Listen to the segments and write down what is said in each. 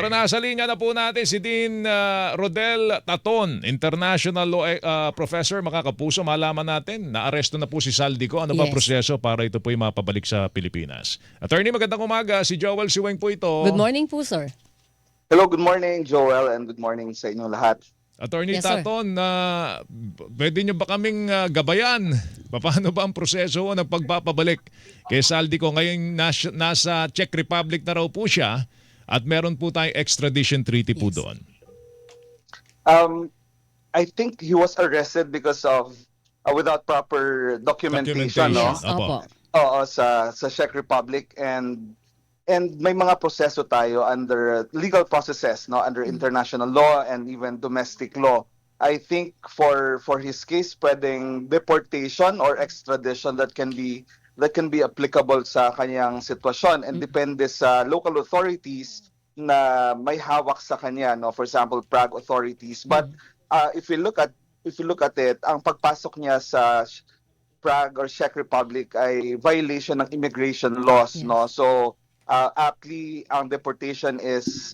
Pero nasa linya na po natin si Dean Rodel Taton, International Law Professor. Mga kapuso, malaman natin, naaresto na po si Saldico. Ano ba Yes. proseso para ito po'y mapabalik sa Pilipinas? Attorney, magandang umaga. Si Joel Siweng po Good ito. morning po, sir. Hello, good morning, Joel, and good morning sa inyo lahat. Attorney Yes, sir. Taton, pwede nyo ba kaming gabayan? Paano ba ang proseso ng pagpapabalik kay Saldico? Ngayon nasa Czech Republic na raw po siya at meron po tayong extradition treaty po Yes. doon. I think he was arrested because of without proper documentation, no? Documentation. Opo. Oo, sa Czech Republic, and may mga proseso tayo under legal processes, no, under international law and even domestic law. I think for his case, pwedeng deportation or extradition that can be applicable sa kanyang sitwasyon, and depende sa local authorities na may hawak sa kanya, no, for example Prague authorities. But if you look at it, ang pagpasok niya sa Prague or Czech Republic ay violation ng immigration laws, Yes. no? So aptly ang deportation is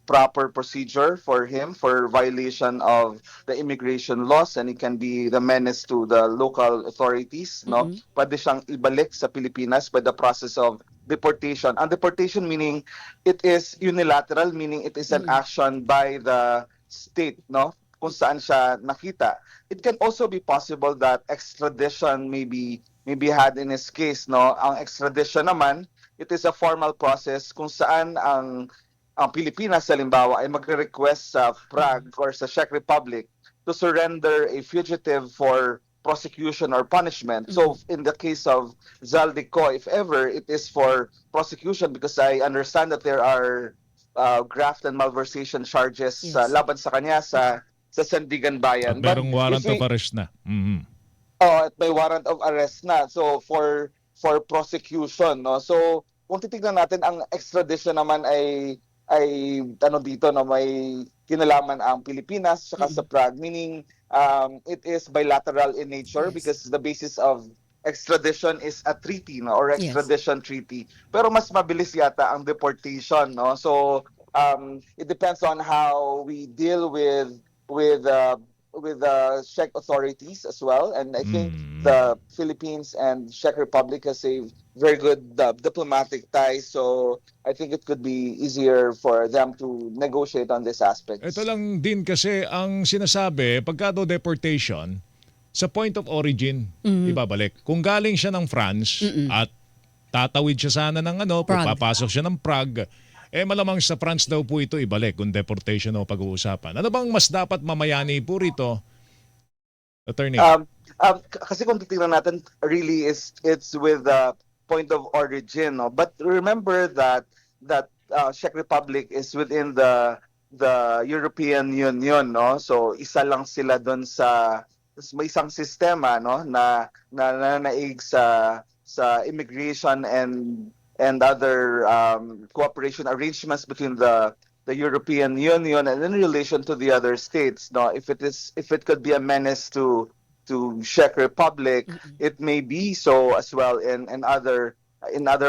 proper procedure for him for violation of the immigration laws, and it can be the menace to the local authorities, no? Pwede siyang ibalik sa Pilipinas by the process of deportation. Ang deportation meaning it is unilateral, meaning it is an action by the state, no? Kung saan siya nakita. It can also be possible that extradition may be had in his case, no? Ang extradition naman, it is a formal process kung saan ang Pilipinas halimbawa ay magre-request sa Prague or sa Czech Republic to surrender a fugitive for prosecution or punishment. So in the case of Zaldico, if ever, it is for prosecution, because I understand that there are graft and malversation charges Yes. laban sa kanya sa Sandigan At Bayan. merong warrant if of arrest na. Mhm. at may warrant of arrest na. So for prosecution, no. So kung titingnan natin, ang extradition naman ay ano dito, no, may kinalaman ang Pilipinas saka sa Prague, meaning it is bilateral in nature, Yes. because the basis of extradition is a treaty, no, or Yes. extradition treaty. Pero mas mabilis yata ang deportation, no. So it depends on how we deal with the Czech authorities as well, and I think the Philippines and Czech Republic has a very good diplomatic ties, so I think it could be easier for them to negotiate on this aspect. Ito lang din kasi ang sinasabi, pagka daw deportation, sa point of origin, ibabalik. Kung galing siya ng France at tatawid siya sana ng Prague. papasok siya ng Prague, malamang sa France daw po ito ibalik kung deportation o pag-uusapan. Ano bang mas dapat mamayani po rito, Attorney? Kasi kung titingnan natin, really it's with the point of origin, no? But remember that Czech Republic is within the European Union, no? So isa lang sila doon sa may isang sistema, no, na naig sa immigration and other cooperation arrangements between the European Union and in relation to the other states. No, if it could be a menace to Czech Republic, it may be so as well in other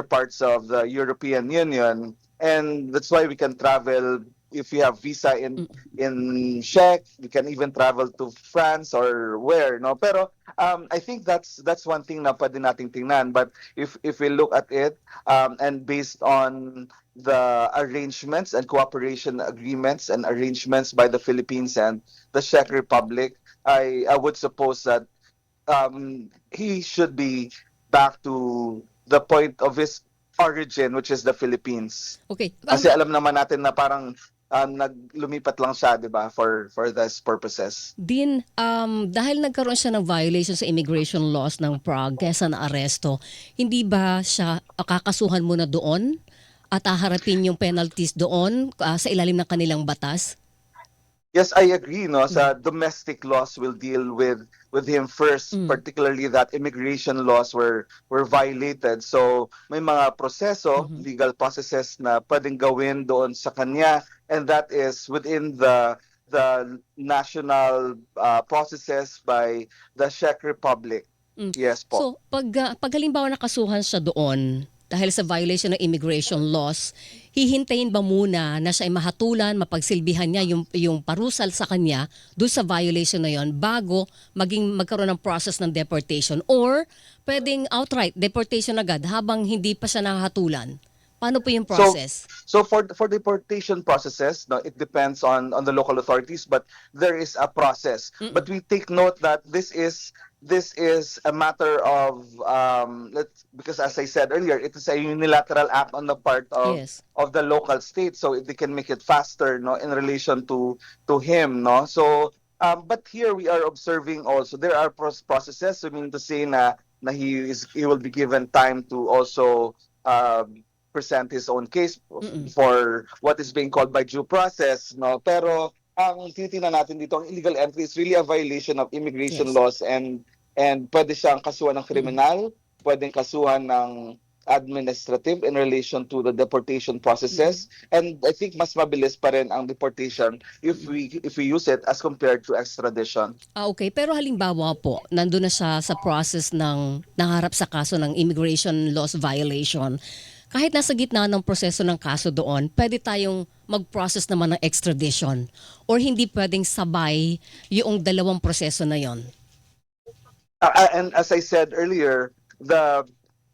parts of the European Union, and that's why we can travel. If you have visa in Czech, you can even travel to France or where, no. Pero I think that's one thing na pwede nating tingnan. But if we look at it, and based on the arrangements and cooperation agreements and arrangements by the Philippines and the Czech Republic, I would suppose that he should be back to the point of his origin, which is the Philippines. Okay. Kasi alam naman natin na parang naglumipat lang siya, 'di ba, for these purposes. Din, dahil nagkaroon siya ng violation sa immigration laws ng Prague kaya sa naaresto, hindi ba siya kakasuhan muna doon at haharapin yung penalties doon sa ilalim ng kanilang batas? Yes, I agree, no. Sa domestic laws will deal with him first, particularly that immigration laws were violated. So may mga proseso, legal processes na pwedeng gawin doon sa kanya, and that is within the national processes by the Czech Republic. Yes po. So, pag halimbawa nakasuhan siya doon, dahil sa violation ng immigration laws, hihintayin ba muna na siya ay mahatulan, mapagsilbihan niya yung parusal sa kanya doon sa violation na yon bago magkaroon ng process ng deportation, or pwedeng outright deportation agad habang hindi pa siya nahatulan? Paano po yung process? So for deportation processes, no, it depends on the local authorities, but there is a process. But we take note that this is a matter of because as I said earlier, it is a unilateral act on the part Yes. of the local state, so they can make it faster, no, in relation to him, no. So but here we are observing also there are processes. I mean to say na he will be given time to also present his own case for what is being called by due process, no. Pero ang tinitingnan natin dito, ang illegal entry is really a violation of immigration Yes. laws, and pwede siyang kasuhan ng kriminal, pwedeng kasuhan ng administrative in relation to the deportation processes, and I think mas mabilis pa rin ang deportation if we use it as compared to extradition. Okay. Pero halimbawa po, nandun na siya sa process ng nangarap sa kaso ng immigration laws violation. Kahit nasa gitna ng proseso ng kaso doon, pwede tayong mag-process naman ng extradition, or hindi pwedeng sabay yung dalawang proseso na yon? And as I said earlier, the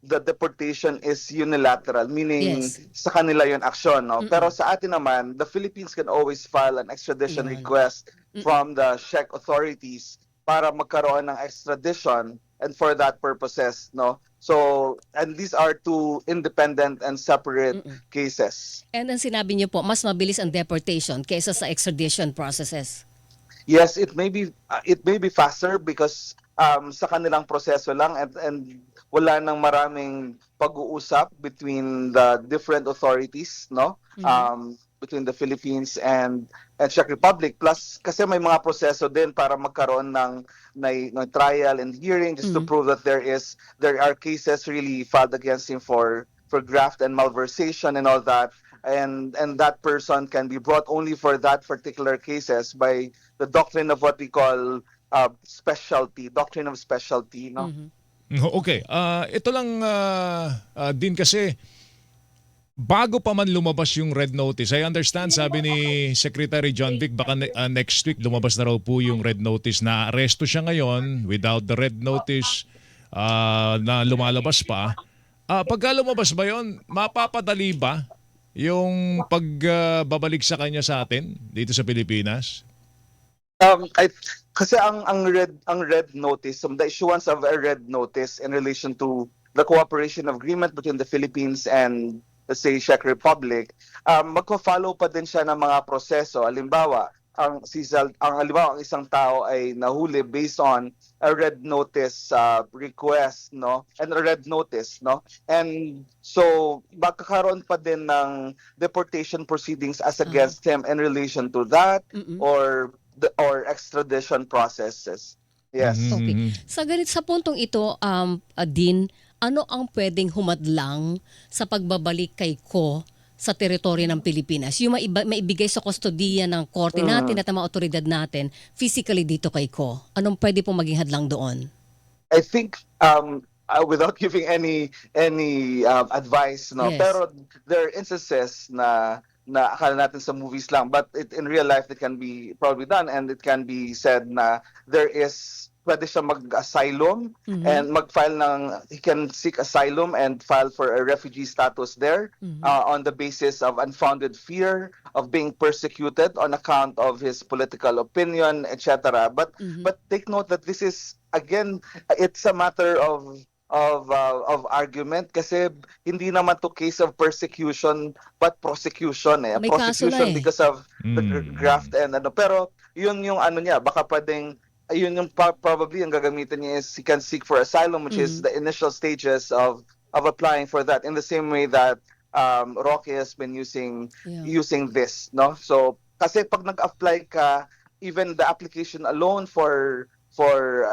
deportation is unilateral, meaning Yes. sa kanila yun aksyon, no? Pero sa atin naman, the Philippines can always file an extradition Yun. request from the Czech authorities para magkaroon ng extradition, and for that purposes, no? So, and these are two independent and separate cases. And ang sinabi niyo po, mas mabilis ang deportation kaysa sa extradition processes. Yes, it may be faster because sa kanilang proseso lang, and wala nang maraming pag-uusap between the different authorities, no? Between the Philippines and Czech Republic, plus kasi may mga proseso din para magkaroon ng trial and hearing, just to prove that there are cases really filed against him for graft and malversation and all that, and that person can be brought only for that particular cases by the doctrine of what we call doctrine of specialty, no? Okay. Ito lang din kasi bago pa man lumabas yung red notice, I understand, sabi ni Secretary John Vic, baka next week lumabas na raw po yung red notice, na aresto siya ngayon without the red notice na lumalabas pa. Pagka lumabas ba yon, mapapadali ba yung pagbabalik sa kanya sa atin dito sa Pilipinas? Kasi ang red notice, the issuance of a red notice in relation to the cooperation agreement between the Philippines and, let's say, Czech Republic, magko-follow pa din siya ng mga proseso. Halimbawa, ang isang tao ay nahuli based on a red notice request, no, and a red notice, no, and so magkakaroon pa din ng deportation proceedings as against him in relation to that, or extradition processes. Yes. Okay. Sa puntong ito, Din, ano ang pwedeng humadlang sa pagbabalik kay Ko sa teritoryo ng Pilipinas? Yung maibigay sa kustodiya ng korte natin at ng mga otoridad natin physically dito kay Ko. Anong pwede pong maging hadlang doon? I think without giving any advice, no, Yes. pero there are instances na akala natin sa movies lang, but in real life it can be probably done, and it can be said na pwede siya mag-asylum and he can seek asylum and file for a refugee status there on the basis of unfounded fear of being persecuted on account of his political opinion, etc. But take note that this is, again, it's a matter of argument, kasi hindi naman to case of persecution but prosecution, May kaso prosecution na eh. because of the graft and pero yun yung niya, baka pwedeng yun yung probably ang gagamitin niya is he can seek for asylum, which is the initial stages of applying for that, in the same way that Roque has been using this, no. So kasi pag nag-apply ka, even the application alone for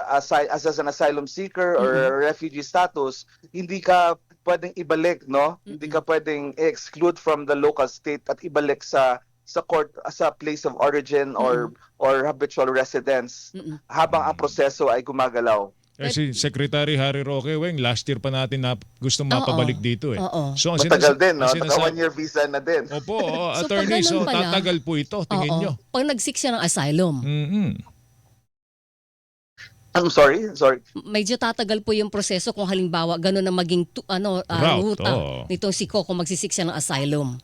as an asylum seeker or a refugee status, hindi ka pwedeng ibalik, no? Hindi ka pwedeng exclude from the local state at ibalik sa court sa place of origin or habitual residence habang ang proseso ay gumagalaw. Si Secretary Harry Roque Weng, last year pa natin na gusto mapabalik dito eh. Oo. So, Matagal din, no? ang Naka sinasa- 1-year visa na din. Opo, So, attorney, pag so ganun pala, tatagal po ito, tingin Oo. nyo. Pag nag-seek siya ng asylum, Mhm. I'm sorry. medyo tatagal po yung proseso kung halimbawa ganun na maging Route, ruta oo. nitong si Coco magsisik siya ng asylum.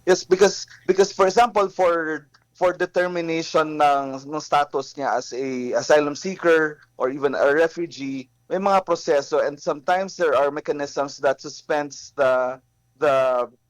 Yes, because for example, for determination ng status niya as a asylum seeker or even a refugee, may mga proseso, and sometimes there are mechanisms that suspends the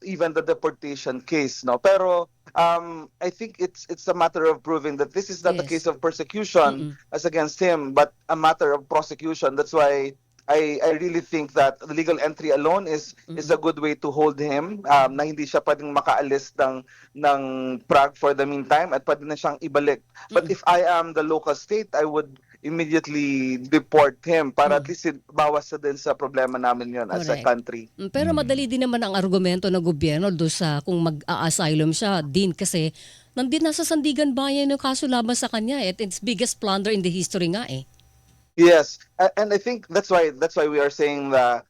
even the deportation case, no. Pero I think it's a matter of proving that this is not a Yes. case of persecution as against him, but a matter of prosecution. That's why I really think that the legal entry alone is a good way to hold him, na hindi siya pwedeng makaalis ng Prague for the meantime at pwede na siyang ibalik. But if I am the local state, I would immediately deport him para at least bawas na din sa problema namin yon as a Correct. country. Pero madali din naman ang argumento ng gobyerno do sa kung mag-a-asylum siya din kasi nasa Sandigan Bayan yung kaso laban sa kanya at its biggest plunder in the history nga eh. Yes, and I think that's why we are saying that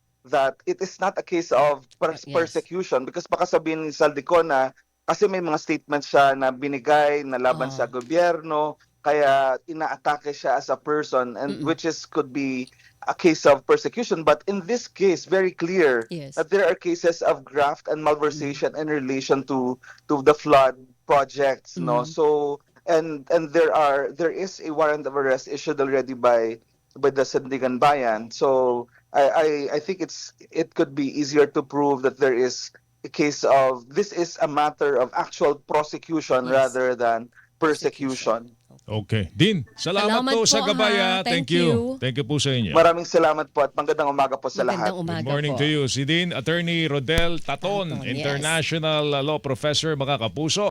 it is not a case of Yes. persecution, because baka sabihin ni Saldico na kasi may mga statements siya na binigay na laban sa gobyerno, kaya inaatake siya as a person, and which could be a case of persecution. But in this case, very clear Yes. that there are cases of graft and malversation in relation to the flood projects, no. So and there is a warrant of arrest issued already by the Sandigan Bayan. So I think it could be easier to prove that there is a case of this is a matter of actual prosecution Yes. rather than persecution. Okay. Din, salamat Salamat po sa po, gabaya. ha. Thank Thank you. you. Thank you po sa inyo. Maraming salamat po at magandang umaga po sa lahat. Magandang umaga Good morning po. to you. Si Din, Attorney Rodel Taton, Taton, yes. International Law Professor, mga kapuso.